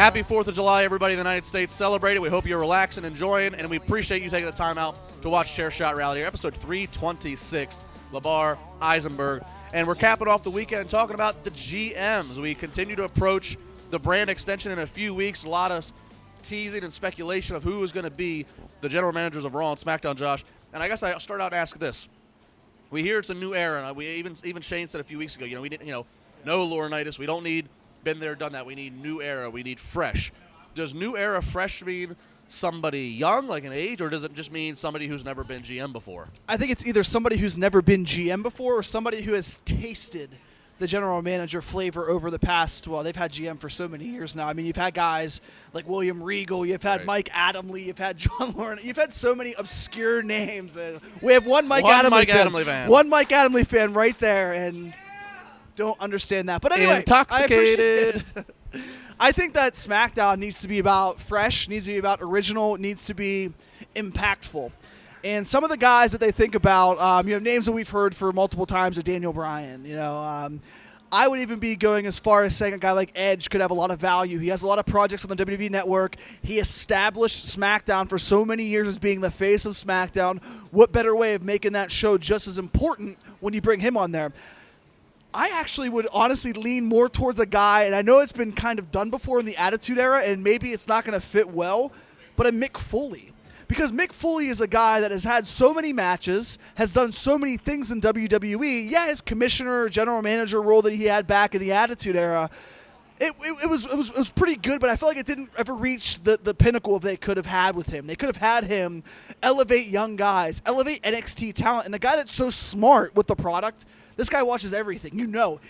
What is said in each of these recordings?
Happy 4th of July, everybody in the United States. Celebrate it. We hope you're relaxing, enjoying, and we appreciate you taking the time out to watch Chair Shot Reality, episode 326, LeBar Eisenberg. And we're capping off the weekend talking about the GMs. We continue to approach the brand extension in a few weeks. A lot of teasing and speculation of who is going to be the general managers of Raw and SmackDown, Josh. And I guess I'll start out and ask this. We hear it's a new era, and we even Shane said a few weeks ago, we didn't, no Laurinaitis. We don't need been there, done that. We need new era. We need fresh. Does new era fresh mean somebody young, like an age, or does it just mean somebody who's never been GM before? I think it's either somebody who's never been GM before or somebody who has tasted the general manager flavor over the past, well, they've had GM for so many years now. I mean, you've had guys like William Regal, you've had Mike Adamle, you've had John Lauren, you've had so many obscure names. We have one Mike Adamle fan. One Mike Adamle fan right there, and don't understand that. But anyway, intoxicated. I think that SmackDown needs to be about fresh, needs to be about original, needs to be impactful. And some of the guys that they think about, names that we've heard for multiple times are Daniel Bryan. I would even be going as far as saying a guy like Edge could have a lot of value. He has a lot of projects on the WWE Network. He established SmackDown for so many years as being the face of SmackDown. What better way of making that show just as important when you bring him on there? I actually would honestly lean more towards a guy, and I know it's been kind of done before in the Attitude Era, and maybe it's not going to fit well, but a Mick Foley. Because Mick Foley is a guy that has had so many matches, has done so many things in WWE. Yeah, his commissioner, general manager role that he had back in the Attitude Era, it was pretty good, but I feel like it didn't ever reach the pinnacle they could have had with him. They could have had him elevate young guys, elevate NXT talent, and a guy that's so smart with the product. This guy watches everything.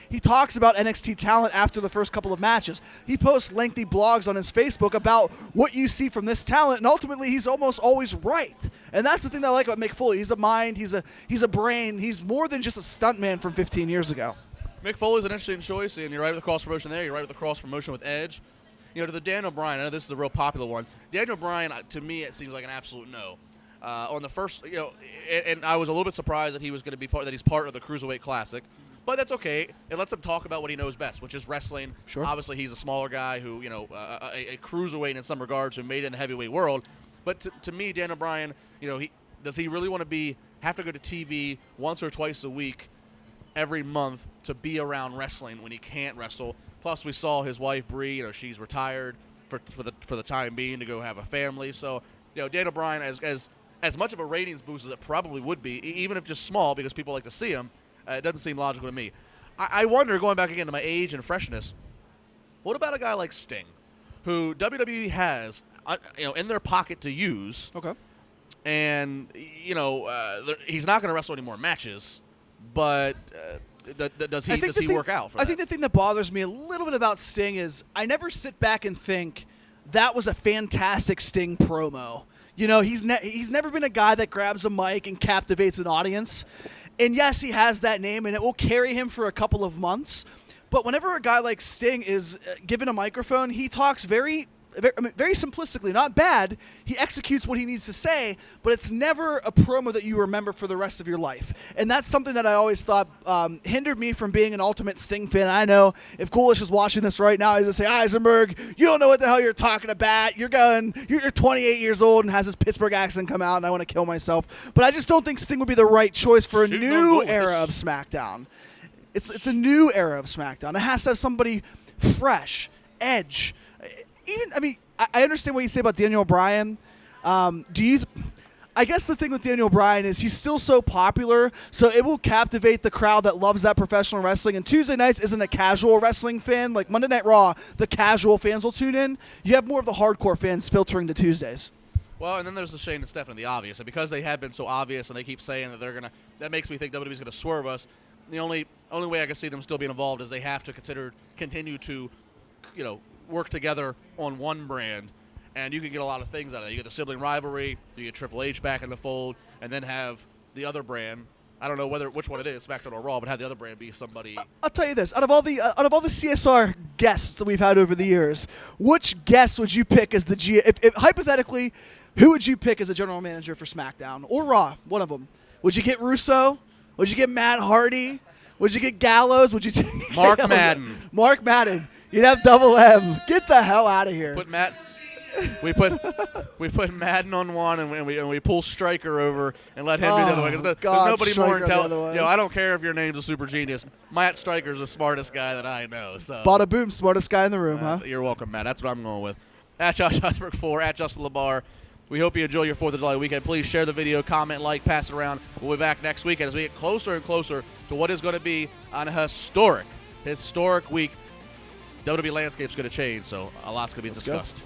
He talks about NXT talent after the first couple of matches. He posts lengthy blogs on his Facebook about what you see from this talent, and ultimately he's almost always right. And that's the thing that I like about Mick Foley. He's a mind, he's a brain. He's more than just a stuntman from 15 years ago. Mick Foley's an interesting choice, and you're right with the cross promotion there. You're right with the cross promotion with Edge. To the Daniel Bryan, I know this is a real popular one. Daniel Bryan, to me, it seems like an absolute no. On the first, and I was a little bit surprised that he was going to be that he's part of the Cruiserweight Classic, but that's okay. It lets him talk about what he knows best, which is wrestling. Sure. Obviously, he's a smaller guy who, a cruiserweight in some regards, who made it in the heavyweight world. But to me, Daniel Bryan, does he really want to have to go to TV once or twice a week, every month to be around wrestling when he can't wrestle? Plus, we saw his wife Bree. She's retired for the time being to go have a family. So, Daniel Bryan as much of a ratings boost as it probably would be, even if just small, because people like to see him, it doesn't seem logical to me. I wonder, going back again to my age and freshness, what about a guy like Sting, who WWE has, in their pocket to use? Okay. And he's not going to wrestle any more matches, but does he work out for that? I think the thing that bothers me a little bit about Sting is I never sit back and think that was a fantastic Sting promo. He's never been a guy that grabs a mic and captivates an audience. And yes, he has that name, and it will carry him for a couple of months. But whenever a guy like Sting is given a microphone, he talks very simplistically, not bad. He executes what he needs to say, but it's never a promo that you remember for the rest of your life. And that's something that I always thought hindered me from being an ultimate Sting fan. I know if Ghoulish is watching this right now, he's going to say, Eisenberg, you don't know what the hell you're talking about. You're 28 years old and has this Pittsburgh accent come out, and I want to kill myself. But I just don't think Sting would be the right choice for a new era of SmackDown. It's a new era of SmackDown. It has to have somebody fresh, Edge. I understand what you say about Daniel Bryan. I guess the thing with Daniel Bryan is he's still so popular, so it will captivate the crowd that loves that professional wrestling. And Tuesday nights isn't a casual wrestling fan. Like Monday Night Raw, the casual fans will tune in. You have more of the hardcore fans filtering to Tuesdays. Well, and then there's the Shane and Stephanie, the obvious. And because they have been so obvious and they keep saying that that makes me think WWE's going to swerve us. The only way I can see them still being involved is they have to continue to, work together on one brand, and you can get a lot of things out of that. You get the sibling rivalry, you get Triple H back in the fold, and then have the other brand. I don't know which one it is, SmackDown or Raw, but have the other brand be somebody. I'll tell you this: out of all the CSR guests that we've had over the years, which guest would you pick as the if hypothetically, who would you pick as a general manager for SmackDown or Raw? One of them. Would you get Russo? Would you get Matt Hardy? Would you get Gallows? Would you take Mark Madden? Mark Madden. You'd have Double M. Get the hell out of here. Put Matt. We put Madden on one, and we pull Stryker over and let him do the other way. There's nobody more intelligent. I don't care if your name's a super genius. Matt Stryker's the smartest guy that I know. So bada boom, smartest guy in the room, huh? You're welcome, Matt. That's what I'm going with. At Josh Osberg 4, at Justin LaBar. We hope you enjoy your 4th of July weekend. Please share the video, comment, like, pass it around. We'll be back next weekend as we get closer and closer to what is going to be an historic week. WWE landscape's going to change, so a lot's going to be discussed.